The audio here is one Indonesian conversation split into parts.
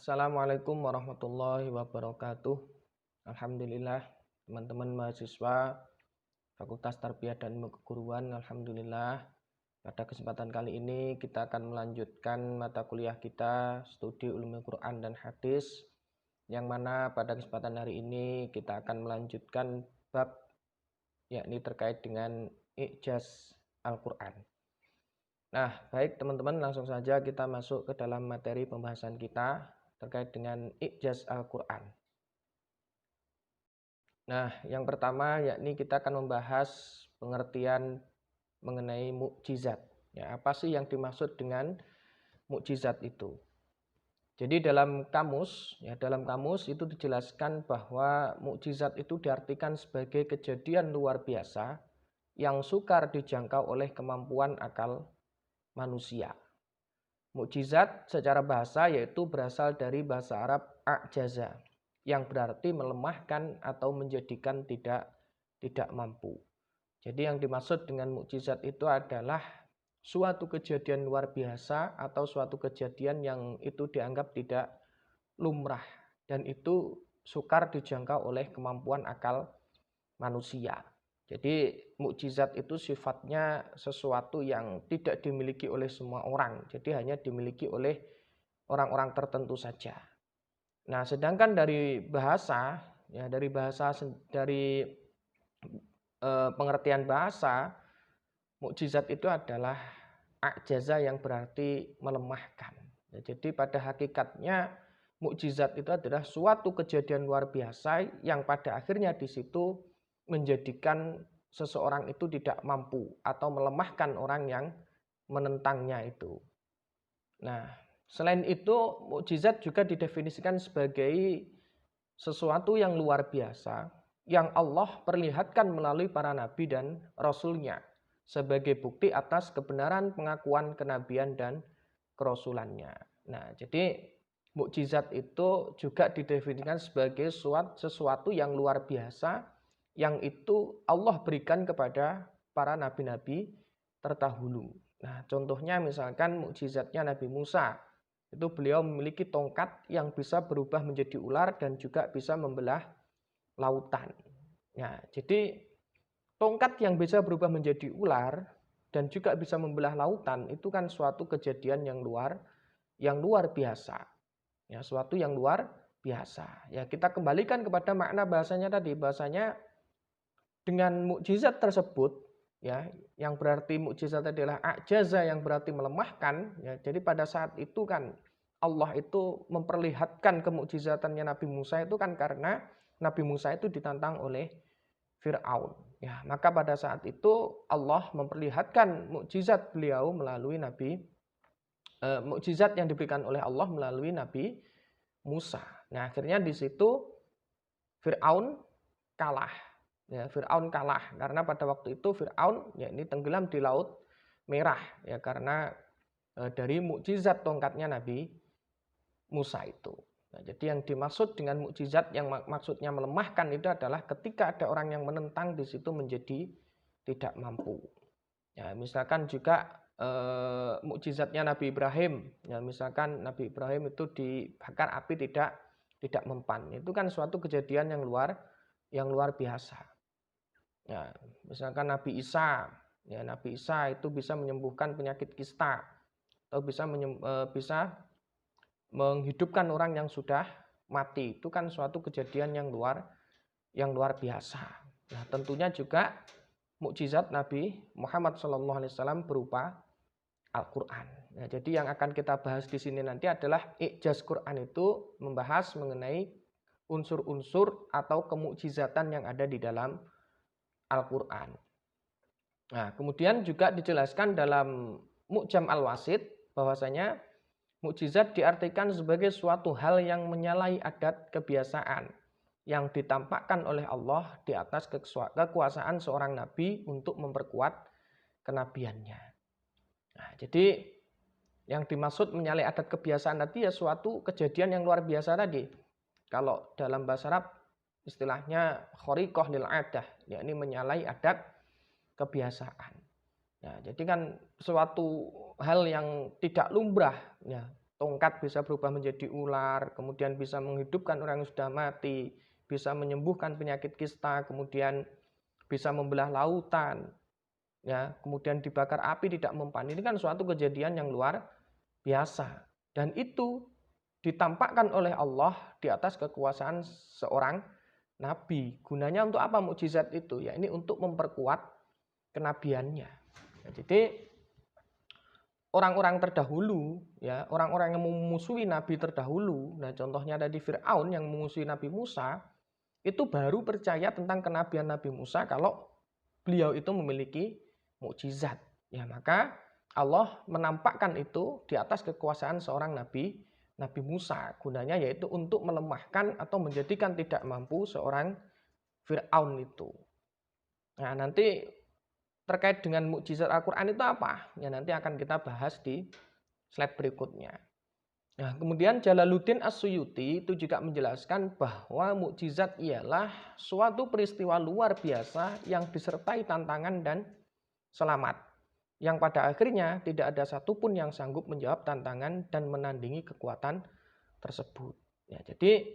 Assalamualaikum warahmatullahi wabarakatuh. Alhamdulillah, teman-teman mahasiswa Fakultas Tarbiyah dan Ilmu Keguruan, alhamdulillah. Pada kesempatan kali ini kita akan melanjutkan mata kuliah kita studi ulumul Quran dan hadis, yang mana pada kesempatan hari ini kita akan melanjutkan bab yakni terkait dengan i'jaz Al-Quran. Nah, baik teman-teman, langsung saja kita masuk ke dalam materi pembahasan kita terkait dengan i'jaz Al-Quran. Nah, yang pertama yakni kita akan membahas pengertian mengenai mukjizat. Ya, apa sih yang dimaksud dengan mukjizat itu? Jadi dalam kamus itu dijelaskan bahwa mukjizat itu diartikan sebagai kejadian luar biasa yang sukar dijangkau oleh kemampuan akal manusia. Mukjizat secara bahasa yaitu berasal dari bahasa Arab a'jaza, yang berarti melemahkan atau menjadikan tidak mampu. Jadi yang dimaksud dengan mukjizat itu adalah suatu kejadian luar biasa atau suatu kejadian yang itu dianggap tidak lumrah dan itu sukar dijangkau oleh kemampuan akal manusia. Jadi mukjizat itu sifatnya sesuatu yang tidak dimiliki oleh semua orang. Jadi hanya dimiliki oleh orang-orang tertentu saja. Nah, sedangkan dari pengertian bahasa, mukjizat itu adalah a'jaza yang berarti melemahkan. Jadi pada hakikatnya mukjizat itu adalah suatu kejadian luar biasa yang pada akhirnya di situ menjadikan seseorang itu tidak mampu atau melemahkan orang yang menentangnya itu. Nah, selain itu mukjizat juga didefinisikan sebagai sesuatu yang luar biasa yang Allah perlihatkan melalui para nabi dan rasulnya sebagai bukti atas kebenaran pengakuan kenabian dan kerasulannya. Nah, jadi mukjizat itu juga didefinisikan sebagai sesuatu yang luar biasa yang itu Allah berikan kepada para nabi-nabi terdahulu. Nah, contohnya misalkan mukjizatnya Nabi Musa. Itu beliau memiliki tongkat yang bisa berubah menjadi ular dan juga bisa membelah lautan. Ya, jadi tongkat yang bisa berubah menjadi ular dan juga bisa membelah lautan itu kan suatu kejadian yang luar biasa. Ya, suatu yang luar biasa. Ya, kita kembalikan kepada makna bahasanya tadi, bahasanya dengan mukjizat tersebut, ya, yang berarti mukjizat adalah a'jaza yang berarti melemahkan, ya. Jadi pada saat itu kan Allah itu memperlihatkan kemukjizatannya Nabi Musa itu kan karena Nabi Musa itu ditantang oleh Fir'aun. Ya, maka pada saat itu Allah memperlihatkan mukjizat beliau melalui mukjizat yang diberikan oleh Allah melalui Nabi Musa. Nah, akhirnya di situ Fir'aun kalah. Ya, Fir'aun kalah karena pada waktu itu Fir'aun ini tenggelam di Laut Merah ya karena dari mukjizat tongkatnya Nabi Musa itu. Nah, jadi yang dimaksud dengan mukjizat yang maksudnya melemahkan itu adalah ketika ada orang yang menentang di situ menjadi tidak mampu. Ya, misalkan juga mukjizatnya Nabi Ibrahim. Ya, misalkan Nabi Ibrahim itu dibakar api tidak mempan. Itu kan suatu kejadian yang luar biasa. Ya, misalkan Nabi Isa, ya Nabi Isa itu bisa menyembuhkan penyakit kista atau bisa menghidupkan orang yang sudah mati. Itu kan suatu kejadian yang luar biasa. Nah, tentunya juga mukjizat Nabi Muhammad SAW berupa Al-Quran. Nah, jadi yang akan kita bahas di sini nanti adalah i'jaz Quran itu membahas mengenai unsur-unsur atau kemukjizatan yang ada di dalam Al-Quran. Nah, kemudian juga dijelaskan dalam Mu'jam Al-Wasit bahwasanya mukjizat diartikan sebagai suatu hal yang menyalahi adat kebiasaan yang ditampakkan oleh Allah di atas kekuasaan seorang nabi untuk memperkuat kenabiannya. Nah, jadi yang dimaksud menyalahi adat kebiasaan tadi ya suatu kejadian yang luar biasa tadi. Kalau dalam bahasa Arab istilahnya khariqah lil adah, yakni menyalahi adat kebiasaan. Ya, jadi kan suatu hal yang tidak lumrah, ya, tongkat bisa berubah menjadi ular, kemudian bisa menghidupkan orang yang sudah mati, bisa menyembuhkan penyakit kista, kemudian bisa membelah lautan, ya, kemudian dibakar api tidak mempan. Ini kan suatu kejadian yang luar biasa. Dan itu ditampakkan oleh Allah di atas kekuasaan seorang nabi. Gunanya untuk apa mukjizat itu? Ya ini untuk memperkuat kenabiannya. Ya, jadi orang-orang terdahulu, ya orang-orang yang memusuhi nabi terdahulu, nah contohnya tadi Fir'aun yang memusuhi Nabi Musa, itu baru percaya tentang kenabian Nabi Musa kalau beliau itu memiliki mukjizat. Ya maka Allah menampakkan itu di atas kekuasaan seorang nabi, Nabi Musa. Gunanya yaitu untuk melemahkan atau menjadikan tidak mampu seorang Fir'aun itu. Nah, nanti terkait dengan mukjizat Al-Qur'an itu apa? Ya nanti akan kita bahas di slide berikutnya. Nah, kemudian Jalaluddin As-Suyuti itu juga menjelaskan bahwa mukjizat ialah suatu peristiwa luar biasa yang disertai tantangan dan selamat, yang pada akhirnya tidak ada satupun yang sanggup menjawab tantangan dan menandingi kekuatan tersebut. Ya, jadi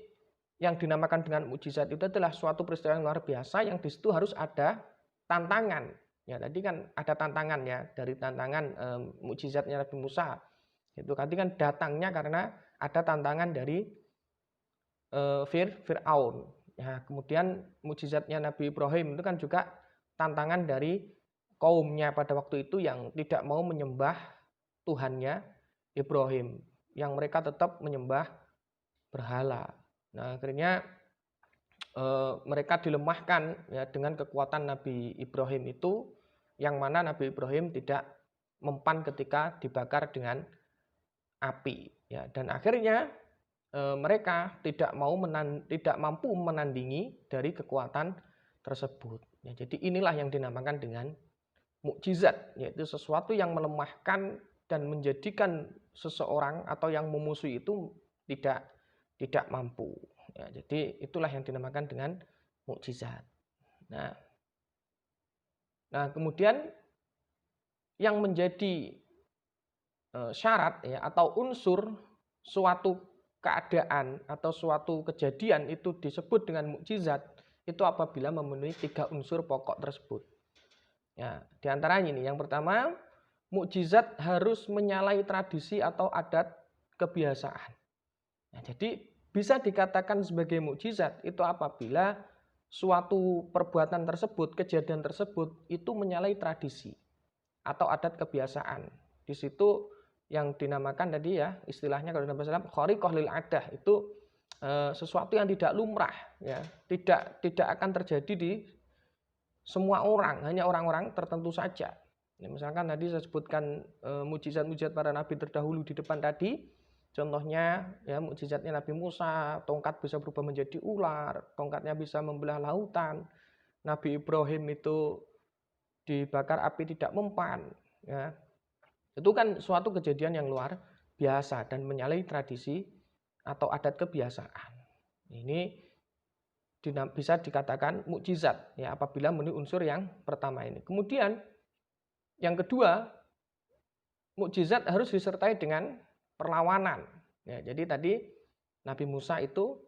yang dinamakan dengan mukjizat itu adalah suatu peristiwa yang luar biasa yang di situ harus ada tantangan. Ya, tadi kan ada tantangan ya dari tantangan mukjizatnya Nabi Musa. Itu tadi kan datangnya karena ada tantangan dari Fir'aun. Ya, kemudian mukjizatnya Nabi Ibrahim itu kan juga tantangan dari kaumnya pada waktu itu yang tidak mau menyembah Tuhannya Ibrahim, yang mereka tetap menyembah berhala. Nah, akhirnya mereka dilemahkan ya dengan kekuatan Nabi Ibrahim itu, yang mana Nabi Ibrahim tidak mempan ketika dibakar dengan api. Ya, dan akhirnya mereka tidak mampu menandingi dari kekuatan tersebut. Ya, jadi inilah yang dinamakan dengan mukjizat, yaitu sesuatu yang melemahkan dan menjadikan seseorang atau yang memusuhi itu tidak mampu. Ya, jadi itulah yang dinamakan dengan mukjizat. Nah, kemudian yang menjadi syarat ya atau unsur suatu keadaan atau suatu kejadian itu disebut dengan mukjizat itu apabila memenuhi 3 unsur pokok tersebut. Ya, diantaranya ini yang pertama, mukjizat harus menyalahi tradisi atau adat kebiasaan. Nah, jadi bisa dikatakan sebagai mukjizat itu apabila suatu perbuatan tersebut, kejadian tersebut itu menyalahi tradisi atau adat kebiasaan. Di situ yang dinamakan tadi ya istilahnya kalau dalam bahasa Arab khariqah lil adah, itu sesuatu yang tidak lumrah ya, tidak akan terjadi di semua orang, hanya orang-orang tertentu saja. Ya, misalkan tadi saya sebutkan mukjizat-mukjizat para nabi terdahulu di depan tadi, contohnya ya mukjizatnya Nabi Musa, tongkat bisa berubah menjadi ular, tongkatnya bisa membelah lautan. Nabi Ibrahim itu dibakar api tidak mempan ya. Itu kan suatu kejadian yang luar biasa dan menyalahi tradisi atau adat kebiasaan. Ini bisa dikatakan mukjizat ya apabila memenuhi unsur yang pertama ini. Kemudian yang kedua, mukjizat harus disertai dengan perlawanan. Ya, jadi tadi Nabi Musa itu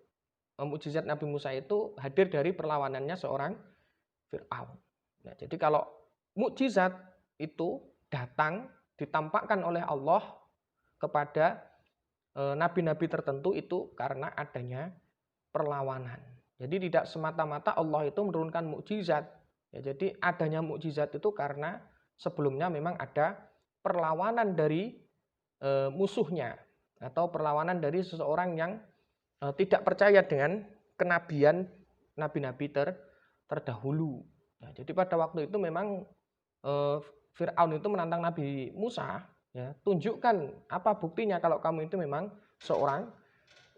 mukjizat Nabi Musa itu hadir dari perlawanannya seorang Fir'aun. Ya, jadi kalau mukjizat itu datang ditampakkan oleh Allah kepada nabi-nabi tertentu itu karena adanya perlawanan. Jadi tidak semata-mata Allah itu menurunkan mukjizat. Ya, jadi adanya mukjizat itu karena sebelumnya memang ada perlawanan dari musuhnya atau perlawanan dari seseorang yang tidak percaya dengan kenabian nabi-nabi terdahulu. Nah, jadi pada waktu itu memang Fir'aun itu menantang Nabi Musa, ya, tunjukkan apa buktinya kalau kamu itu memang seorang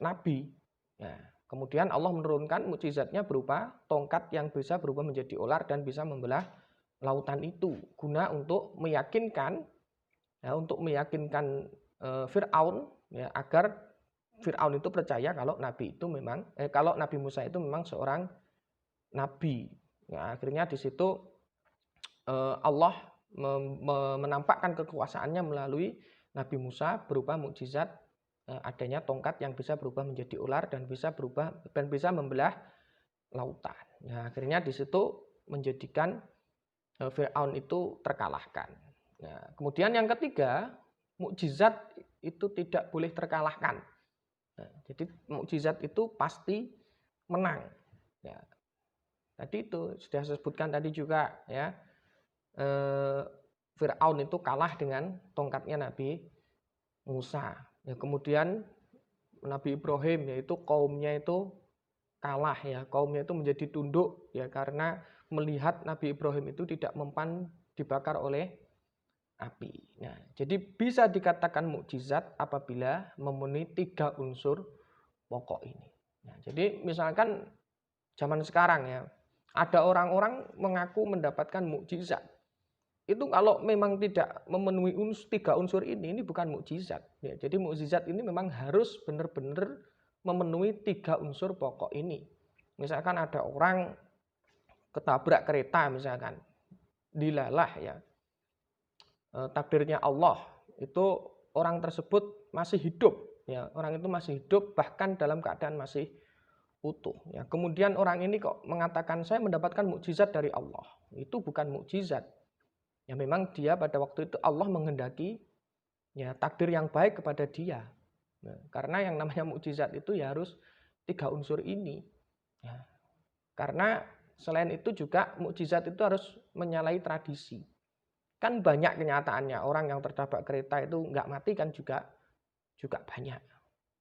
nabi. Ya, kemudian Allah menurunkan mukjizatnya berupa tongkat yang bisa berubah menjadi ular dan bisa membelah lautan itu, guna untuk meyakinkan Fir'aun ya, agar Fir'aun itu percaya kalau kalau Nabi Musa itu memang seorang nabi. Ya, akhirnya di situ Allah menampakkan kekuasaannya melalui Nabi Musa berupa mukjizat adanya tongkat yang bisa berubah menjadi ular dan bisa membelah lautan. Nah, akhirnya di situ menjadikan Firaun itu terkalahkan. Nah, kemudian yang ketiga, mukjizat itu tidak boleh terkalahkan. Nah, jadi mukjizat itu pasti menang. Ya, tadi itu sudah saya sebutkan tadi juga ya. Firaun itu kalah dengan tongkatnya Nabi Musa. Ya, kemudian Nabi Ibrahim yaitu kaumnya itu kalah ya, kaumnya itu menjadi tunduk ya karena melihat Nabi Ibrahim itu tidak mempan dibakar oleh api. Nah, jadi bisa dikatakan mukjizat apabila memenuhi 3 unsur pokok ini. Nah, jadi misalkan zaman sekarang ya, ada orang-orang mengaku mendapatkan mukjizat. Itu kalau memang tidak memenuhi 3 unsur ini bukan mukjizat. Ya, jadi mukjizat ini memang harus benar-benar memenuhi 3 unsur pokok ini. Misalkan ada orang ketabrak kereta misalkan, dilalah ya, takdirnya Allah itu orang tersebut masih hidup ya, orang itu masih hidup bahkan dalam keadaan masih utuh ya. Kemudian orang ini kok mengatakan saya mendapatkan mukjizat dari Allah. Itu bukan mukjizat. Ya memang dia pada waktu itu Allah menghendaki ya takdir yang baik kepada dia. Nah, karena yang namanya mukjizat itu ya harus 3 unsur ini. Ya. Karena selain itu juga mukjizat itu harus menyalahi tradisi. Kan banyak kenyataannya orang yang tertabrak kereta itu nggak mati kan juga banyak.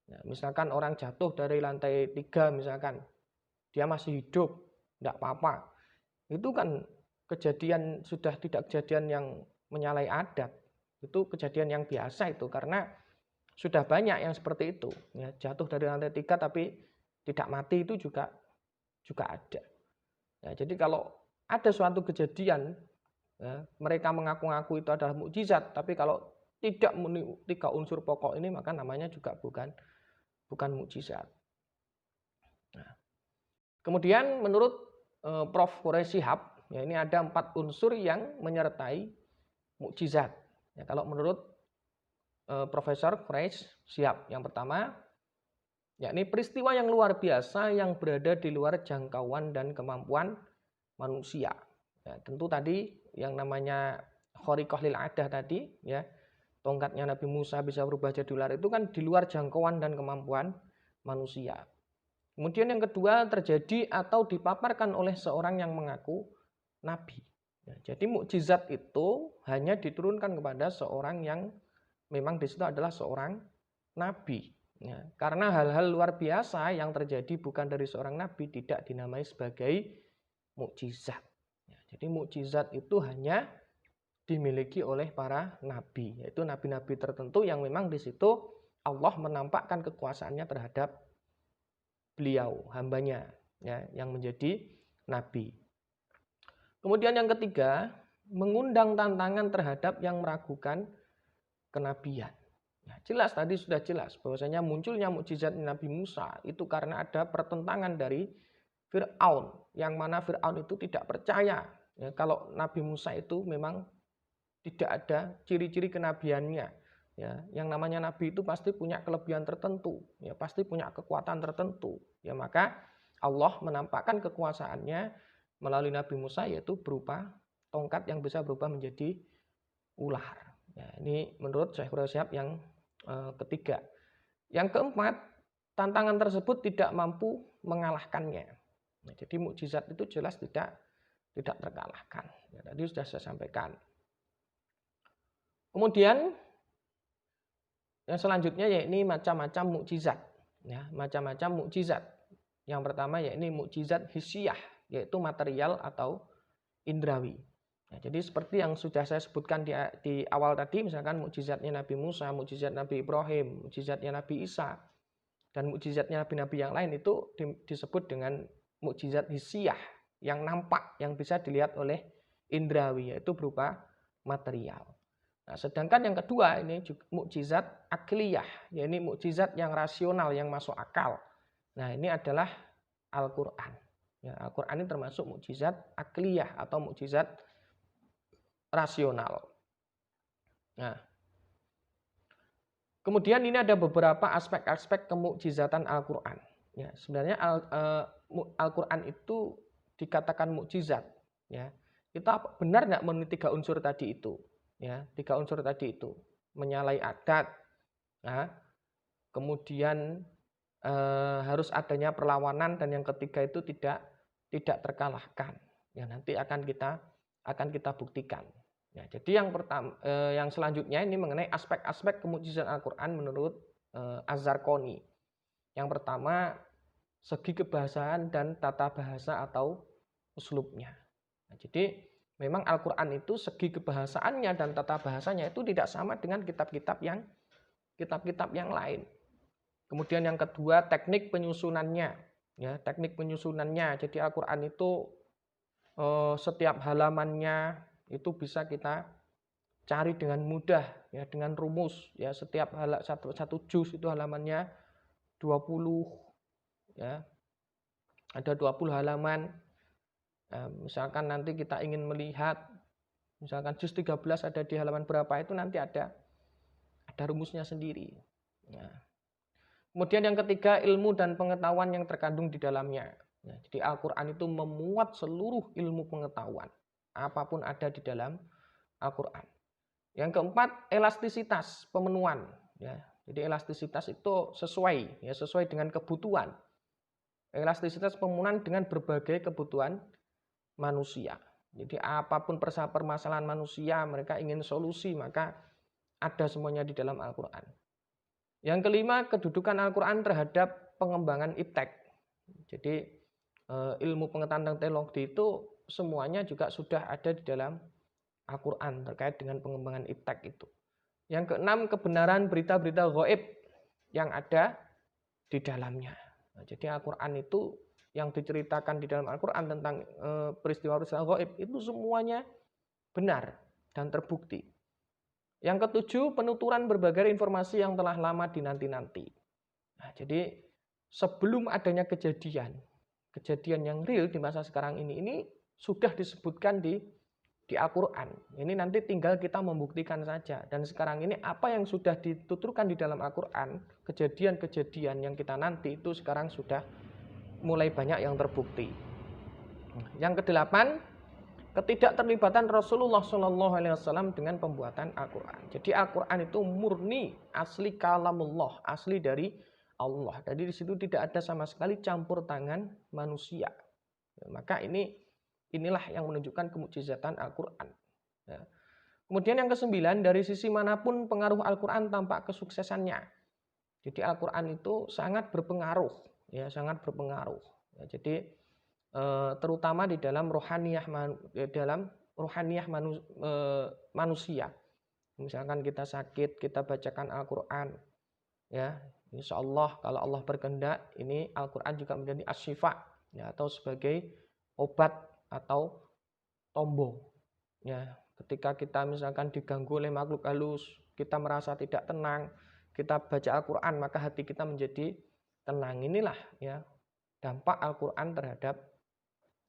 Nah, misalkan orang jatuh dari lantai 3 misalkan, dia masih hidup, nggak apa-apa. Itu kan kejadian sudah tidak kejadian yang menyalahi adat. Itu kejadian yang biasa itu karena sudah banyak yang seperti itu. Ya, jatuh dari lantai 3 tapi tidak mati itu juga ada. Ya, jadi kalau ada suatu kejadian ya, mereka mengaku-ngaku itu adalah mukjizat, tapi kalau tidak memenuhi 3 unsur pokok ini maka namanya juga bukan mukjizat. Nah, kemudian menurut Prof. Quraish Shihab, ya ini ada 4 unsur yang menyertai mukjizat. Ya, kalau menurut Profesor Quraish Shihab, yang pertama, yakni peristiwa yang luar biasa yang berada di luar jangkauan dan kemampuan manusia. Ya, tentu tadi yang namanya khariqah lil adah tadi, ya tongkatnya Nabi Musa bisa berubah jadi ular itu kan di luar jangkauan dan kemampuan manusia. Kemudian yang kedua terjadi atau dipaparkan oleh seorang yang mengaku nabi. Ya, jadi mukjizat itu hanya diturunkan kepada seorang yang memang di situ adalah seorang nabi. Ya, karena hal-hal luar biasa yang terjadi bukan dari seorang nabi tidak dinamai sebagai mukjizat. Ya, jadi mukjizat itu hanya dimiliki oleh para nabi, yaitu nabi-nabi tertentu yang memang di situ Allah menampakkan kekuasaannya terhadap beliau, hambanya, ya, yang menjadi nabi. Kemudian yang ketiga, mengundang tantangan terhadap yang meragukan kenabian. Ya, jelas tadi sudah jelas bahwasanya munculnya mukjizat Nabi Musa itu karena ada pertentangan dari Firaun, yang mana Firaun itu tidak percaya ya, kalau Nabi Musa itu memang tidak ada ciri-ciri kenabiannya. Ya, yang namanya nabi itu pasti punya kelebihan tertentu, ya pasti punya kekuatan tertentu. Ya maka Allah menampakkan kekuasaannya melalui Nabi Musa yaitu berupa tongkat yang bisa berubah menjadi ular. Ya, ini menurut Syekh Quraish Shihab yang ketiga. Yang keempat, tantangan tersebut tidak mampu mengalahkannya. Nah, jadi mukjizat itu jelas tidak terkalahkan. Ya, tadi sudah saya sampaikan. Kemudian yang selanjutnya yakni macam-macam mukjizat. Ya, macam-macam mukjizat. Yang pertama yakni mukjizat hissiyah, yaitu material atau indrawi. Nah, jadi seperti yang sudah saya sebutkan di awal tadi, misalkan mukjizatnya Nabi Musa, mukjizat Nabi Ibrahim, mukjizatnya Nabi Isa, dan mukjizatnya nabi-nabi yang lain itu disebut dengan mukjizat hissiyah, yang nampak, yang bisa dilihat oleh indrawi, yaitu berupa material. Nah, sedangkan yang kedua ini juga mukjizat akliyah, yaitu mukjizat yang rasional, yang masuk akal. Nah, ini adalah Al-Quran. Ya, Al-Quran ini termasuk mukjizat akliyah atau mukjizat rasional. Nah, Kemudian ini ada beberapa aspek-aspek kemukjizatan Al-Quran. Ya, sebenarnya Al-Quran itu dikatakan mukjizat. Ya, kita benar nggak memenuhi 3 unsur tadi itu? Ya, 3 unsur tadi itu menyalahi adat. Ya, kemudian harus adanya perlawanan, dan yang ketiga itu tidak terkalahkan. Ya, nanti akan kita buktikan. Ya, jadi yang pertama, yang selanjutnya ini mengenai aspek-aspek kemukjizatan Al-Quran menurut Az-Zarqoni. Yang pertama, segi kebahasaan dan tata bahasa atau uslubnya. Nah, jadi memang Al-Quran itu segi kebahasaannya dan tata bahasanya itu tidak sama dengan kitab-kitab yang lain. Kemudian yang kedua, teknik penyusunannya. Ya, teknik penyusunannya. Jadi Al-Quran itu setiap halamannya itu bisa kita cari dengan mudah, ya, dengan rumus. Ya, setiap satu juz itu halamannya 20, ya. Ada 20 halaman. Misalkan nanti kita ingin melihat, misalkan juz 13 ada di halaman berapa, itu nanti ada rumusnya sendiri. Ya. Kemudian yang ketiga, ilmu dan pengetahuan yang terkandung di dalamnya. Ya, jadi Al-Quran itu memuat seluruh ilmu pengetahuan. Apapun ada di dalam Al-Quran. Yang keempat, elastisitas pemenuhan. Ya, jadi elastisitas itu sesuai dengan kebutuhan. Elastisitas pemenuhan dengan berbagai kebutuhan manusia. Jadi apapun permasalahan manusia, mereka ingin solusi, maka ada semuanya di dalam Al-Quran. Yang kelima, kedudukan Al-Quran terhadap pengembangan iptek. Jadi ilmu pengetahuan tentang teknologi itu semuanya juga sudah ada di dalam Al-Quran terkait dengan pengembangan iptek itu. Yang keenam, kebenaran berita-berita gaib yang ada di dalamnya. Nah, jadi Al-Quran itu yang diceritakan di dalam Al-Quran tentang peristiwa-peristiwa gaib itu semuanya benar dan terbukti. Yang ketujuh, penuturan berbagai informasi yang telah lama dinanti-nanti. Nah, jadi sebelum adanya kejadian yang real di masa sekarang ini sudah disebutkan di Al-Quran. Ini nanti tinggal kita membuktikan saja. Dan sekarang ini apa yang sudah dituturkan di dalam Al-Quran, kejadian-kejadian yang kita nanti itu sekarang sudah mulai banyak yang terbukti. Yang kedelapan, ketidakterlibatan Rasulullah SAW dengan pembuatan Al-Quran. Jadi Al-Quran itu murni asli kalamullah, asli dari Allah. Jadi di situ tidak ada sama sekali campur tangan manusia. Maka inilah yang menunjukkan kemukjizatan Al-Quran. Ya. Kemudian yang kesembilan, dari sisi manapun pengaruh Al-Quran tampak kesuksesannya. Jadi Al-Quran itu sangat berpengaruh, ya, sangat berpengaruh. Ya, jadi terutama di dalam rohaniyah manusia. Misalkan kita sakit, kita bacakan Al-Quran, ya, insya Allah kalau Allah berkehendak ini Al-Quran juga menjadi asyifa, ya, atau sebagai obat atau tombo. Ya, ketika kita misalkan diganggu oleh makhluk halus, kita merasa tidak tenang, kita baca Al-Quran maka hati kita menjadi tenang. Inilah, ya, dampak Al-Quran terhadap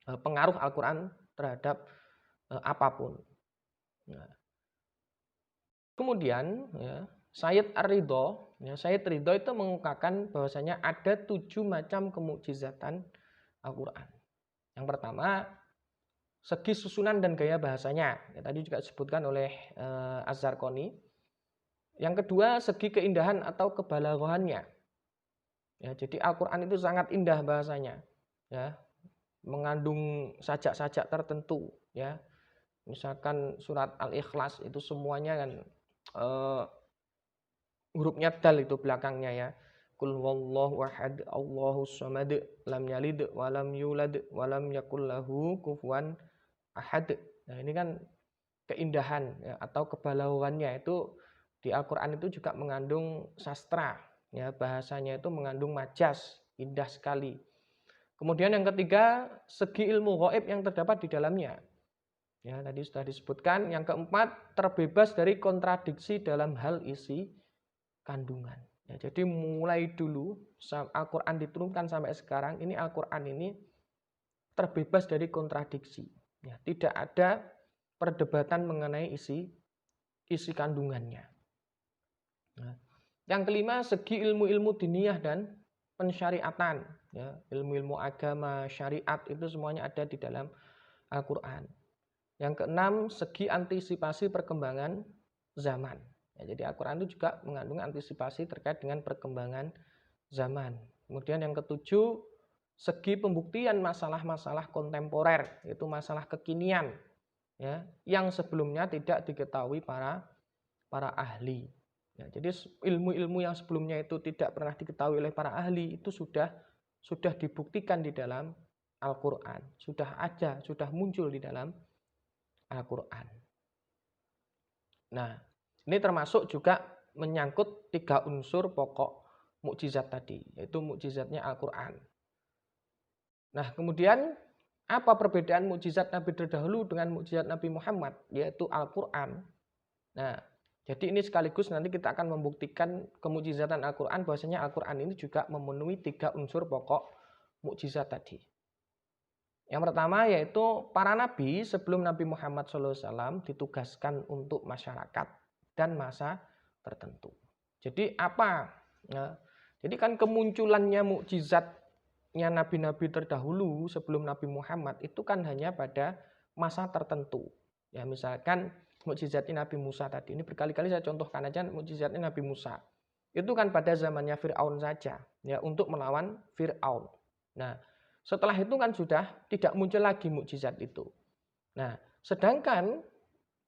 pengaruh Al-Quran terhadap apapun. Nah. Kemudian, ya, Sayyid Ar-Ridho, ya, Sayyid Ridho itu mengungkapkan bahwasanya ada 7 macam kemukjizatan Al-Quran. Yang pertama, segi susunan dan gaya bahasanya. Ya, tadi juga disebutkan oleh Az-Zarqoni. Yang kedua, segi keindahan atau kebalaghaannya. Ya, jadi Al-Quran itu sangat indah bahasanya. Ya, mengandung sajak-sajak tertentu, ya. Misalkan surat Al-Ikhlas itu semuanya kan hurufnya dal itu belakangnya, ya. Qul huwallahu ahad, Allahus samad, lam yalid wa lam yulad wa lam yakul lahu kufuwan ahad. Nah, ini kan keindahan, ya, atau kebalauannya itu di Al-Quran itu juga mengandung sastra, ya, bahasanya itu mengandung majas, indah sekali. Kemudian yang ketiga, segi ilmu gaib yang terdapat di dalamnya. Ya, tadi sudah disebutkan. Yang keempat, terbebas dari kontradiksi dalam hal isi kandungan. Ya, jadi mulai dulu Al-Quran diturunkan sampai sekarang, ini Al-Quran ini terbebas dari kontradiksi. Ya, tidak ada perdebatan mengenai isi kandungannya. Nah, Yang kelima, segi ilmu-ilmu diniyah dan pensyariatan. Ya, ilmu-ilmu agama, syariat itu semuanya ada di dalam Al-Quran. Yang keenam, segi antisipasi perkembangan zaman. Ya, jadi Al-Quran itu juga mengandung antisipasi terkait dengan perkembangan zaman. Kemudian yang ketujuh, segi pembuktian masalah-masalah kontemporer, yaitu masalah kekinian, ya, yang sebelumnya tidak diketahui para ahli. Ya, jadi ilmu-ilmu yang sebelumnya itu tidak pernah diketahui oleh para ahli itu sudah dibuktikan di dalam Al-Quran, sudah ada, sudah muncul di dalam Al-Quran. Nah, ini termasuk juga menyangkut 3 unsur pokok mukjizat tadi, yaitu mukjizatnya Al-Quran. Nah, kemudian apa perbedaan mukjizat Nabi terdahulu dengan mukjizat Nabi Muhammad, yaitu Al-Quran? Nah, jadi ini sekaligus nanti kita akan membuktikan kemukjizatan Al-Quran, bahwasanya Al-Quran ini juga memenuhi 3 unsur pokok mukjizat tadi. Yang pertama yaitu para nabi sebelum Nabi Muhammad SAW ditugaskan untuk masyarakat dan masa tertentu. Jadi apa? Nah, jadi kan kemunculannya mukjizatnya nabi-nabi terdahulu sebelum Nabi Muhammad itu kan hanya pada masa tertentu. Ya, misalkan mukjizatnya Nabi Musa tadi, ini berkali-kali saya contohkan aja mukjizatnya Nabi Musa. Itu kan pada zamannya Fir'aun saja, ya, untuk melawan Fir'aun. Nah, setelah itu kan sudah tidak muncul lagi mukjizat itu. Nah, sedangkan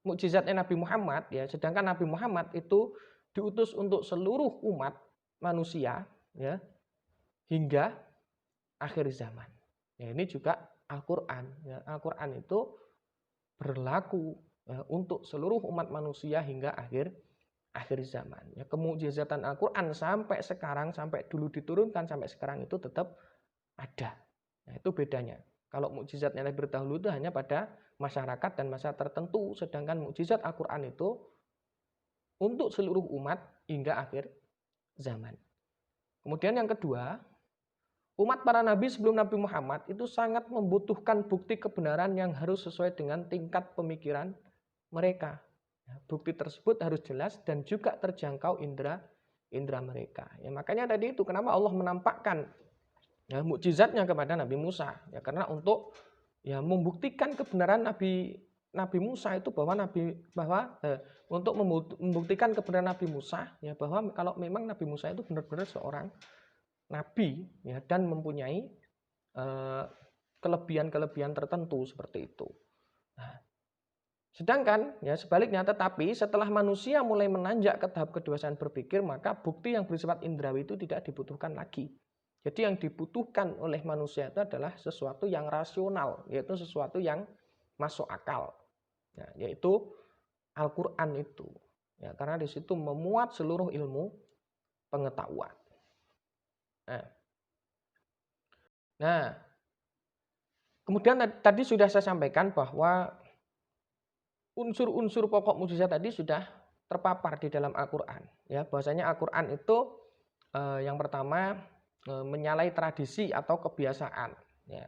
mukjizatnya Nabi Muhammad, ya, sedangkan Nabi Muhammad itu diutus untuk seluruh umat manusia, ya, hingga akhir zaman. Ya, ini juga Al-Quran. Ya, Al-Quran itu berlaku, ya, untuk seluruh umat manusia hingga akhir zaman. Ya, kemukjizatan Al-Quran sampai sekarang, sampai dulu diturunkan sampai sekarang itu tetap ada. Nah, itu bedanya. Kalau mukjizatnya Nabi terdahulu itu hanya pada masyarakat dan masa tertentu, sedangkan mukjizat Al-Quran itu untuk seluruh umat hingga akhir zaman. Kemudian yang kedua, umat para nabi sebelum Nabi Muhammad itu sangat membutuhkan bukti kebenaran yang harus sesuai dengan tingkat pemikiran mereka. Bukti tersebut harus jelas dan juga terjangkau indera mereka. Ya, makanya tadi itu kenapa Allah menampakkan, ya, mukjizatnya kepada Nabi Musa. Ya, karena untuk, ya, membuktikan kebenaran Nabi Musa itu untuk membuktikan kebenaran Nabi Musa, ya, bahwa kalau memang Nabi Musa itu benar-benar seorang nabi, ya, dan mempunyai kelebihan-kelebihan tertentu seperti itu. Nah, sedangkan, ya, sebaliknya, tetapi setelah manusia mulai menanjak ke tahap kedewasaan berpikir, maka bukti yang bersifat indrawi itu tidak dibutuhkan lagi. Jadi yang dibutuhkan oleh manusia itu adalah sesuatu yang rasional, yaitu sesuatu yang masuk akal, ya, yaitu Al-Quran itu. Ya, karena di situ memuat seluruh ilmu pengetahuan. Nah, kemudian tadi sudah saya sampaikan bahwa unsur-unsur pokok mukjizat tadi sudah terpapar di dalam Al-Quran. Ya, bahwasanya Al-Quran itu yang pertama menyalahi tradisi atau kebiasaan. Ya,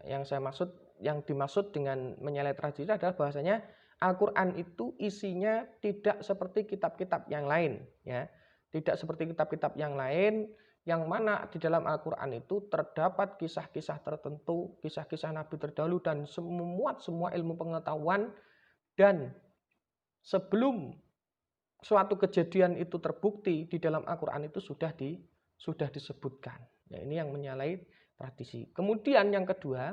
yang dimaksud dengan menyalahi tradisi adalah bahwasanya Al-Quran itu isinya tidak seperti kitab-kitab yang lain. Ya, tidak seperti kitab-kitab yang lain, yang mana di dalam Al-Quran itu terdapat kisah-kisah tertentu, kisah-kisah Nabi terdahulu dan memuat semua ilmu pengetahuan, dan sebelum suatu kejadian itu terbukti di dalam Al-Quran itu sudah disebutkan. Ya, ini yang menyalahi tradisi. Kemudian yang kedua,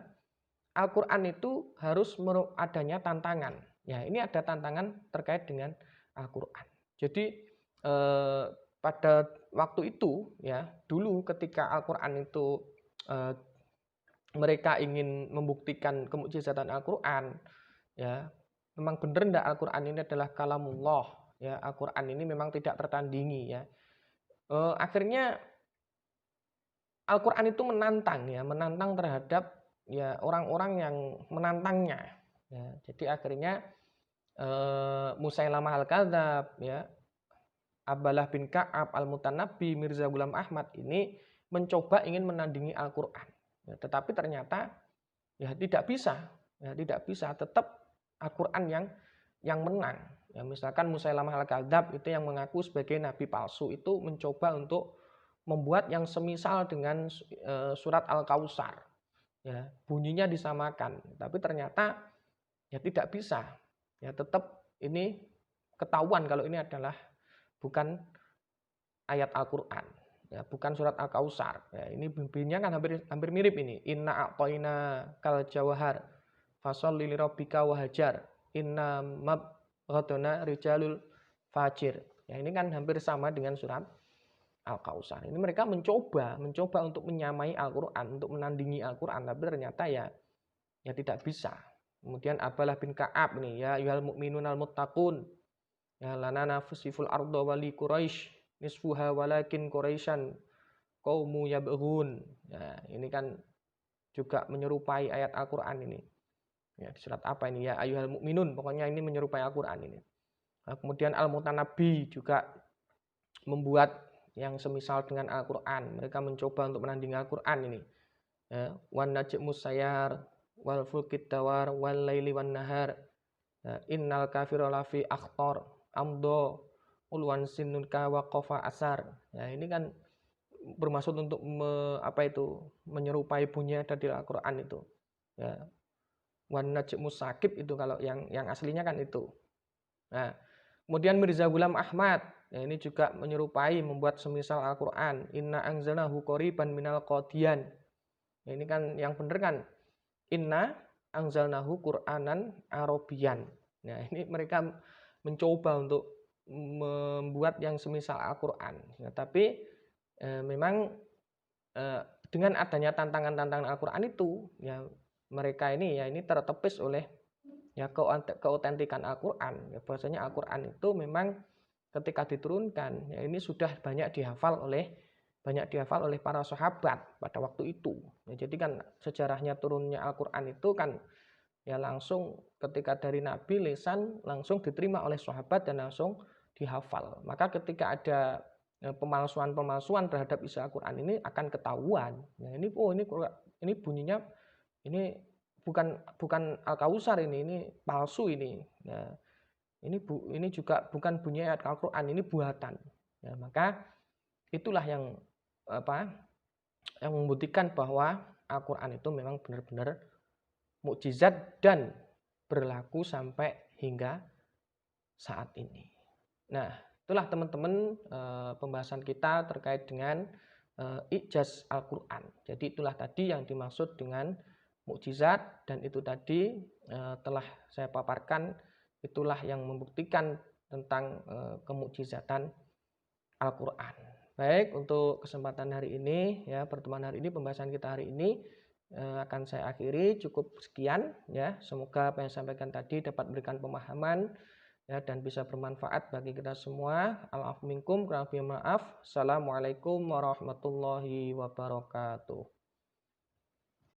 Al-Quran itu harus adanya tantangan. Ya, ini ada tantangan terkait dengan Al-Quran. Jadi pada waktu itu, ya, dulu ketika Al-Quran itu mereka ingin membuktikan kemukjizatan Al-Quran, ya, memang benar enggak Al-Quran ini adalah kalamullah, ya, Al-Quran ini memang tidak tertandingi, ya. Akhirnya Al-Quran itu menantang terhadap, ya, orang-orang yang menantangnya, ya. Jadi akhirnya Musailamah al-Kadzab, ya, Abdallah bin Ka'ab al-Mutanabbi, Mirza Ghulam Ahmad ini mencoba ingin menandingi Al-Quran, ya, tetapi ternyata, ya, tidak bisa, tetap Al-Quran yang menang. Ya, misalkan Musailamah al-Kadzab itu yang mengaku sebagai nabi palsu itu mencoba untuk membuat yang semisal dengan surat Al-Kautsar. Ya, bunyinya disamakan, tapi ternyata ya tidak bisa. Ya, tetap ini ketahuan kalau ini adalah bukan ayat Al-Qur'an. Ya, bukan surat Al-Kautsar. Ya, ini bunyinya kan hampir mirip ini. Inna a'toina kal jawahar fasholli lirabbika wahajar. Inna mabghadana rijalul fajir. Ya, ini kan hampir sama dengan surat Al-Kautsar. Ini mereka mencoba untuk menyamai Al-Qur'an, untuk menandingi Al-Qur'an, tapi ternyata ya tidak bisa. Kemudian Abdullah bin Ka'ab nih, ya ayyuhal mu'minunal muttaqun. Ya lana nafsiful arda wali Quraisy nisfuha walakin Quraisyan qaumu yabghun. Ya, ini kan juga menyerupai ayat Al-Qur'an ini. Ya, di surat apa ini? Ya ayyuhal mu'minun, pokoknya ini menyerupai Al-Qur'an ini. Nah, kemudian Al-Mutanabbi juga membuat yang semisal dengan Al-Qur'an. Mereka mencoba untuk menandingi Al-Qur'an ini. Ya, wan najmus sayar wal fulkid dawar wal laili wan nahar. Ya, innal kafira lafi akhtar amdo ulwan sinunka waqafa asar. Ya, ini kan bermaksud untuk menyerupai bunyi ada di Al-Qur'an itu. Ya. Wan najmus sakib itu kalau yang aslinya kan itu. Nah, kemudian Mirza Ghulam Ahmad, ya ini juga menyerupai membuat semisal Al-Qur'an. Inna anzalnahu qoriban minal qadian. Ya, ini kan yang benar kan inna anzalnahu Qur'anan Arabian. Nah, ini mereka mencoba untuk membuat yang semisal Al-Qur'an. Ya, tapi memang dengan adanya tantangan-tantangan Al-Qur'an itu, ya mereka ini tertepis oleh ya keautentikan Al-Qur'an. Ya, bahwasanya Al-Qur'an itu memang ketika diturunkan, ya ini sudah banyak dihafal oleh para sahabat pada waktu itu. Ya, jadi kan sejarahnya turunnya Al-Qur'an itu kan ya langsung ketika dari Nabi lisan langsung diterima oleh sahabat dan langsung dihafal. Maka ketika ada pemalsuan terhadap isi Al-Qur'an ini akan ketahuan. Nah, ini bunyinya ini bukan Al-Kautsar ini palsu ini. Nah, ini juga bukan bunyi ayat Al-Qur'an, ini buatan. Ya, maka itulah yang membuktikan bahwa Al-Qur'an itu memang benar-benar mukjizat dan berlaku sampai hingga saat ini. Nah, itulah teman-teman pembahasan kita terkait dengan ijaz Al-Qur'an. Jadi itulah tadi yang dimaksud dengan mukjizat, dan itu tadi telah saya paparkan, itulah yang membuktikan tentang kemukjizatan Al-Qur'an. Baik, untuk kesempatan hari ini, ya pertemuan hari ini, pembahasan kita hari ini akan saya akhiri, cukup sekian ya. Semoga apa yang saya sampaikan tadi dapat memberikan pemahaman ya dan bisa bermanfaat bagi kita semua. Al-afwu minkum, kurang lebih maaf. Assalamualaikum warahmatullahi wabarakatuh.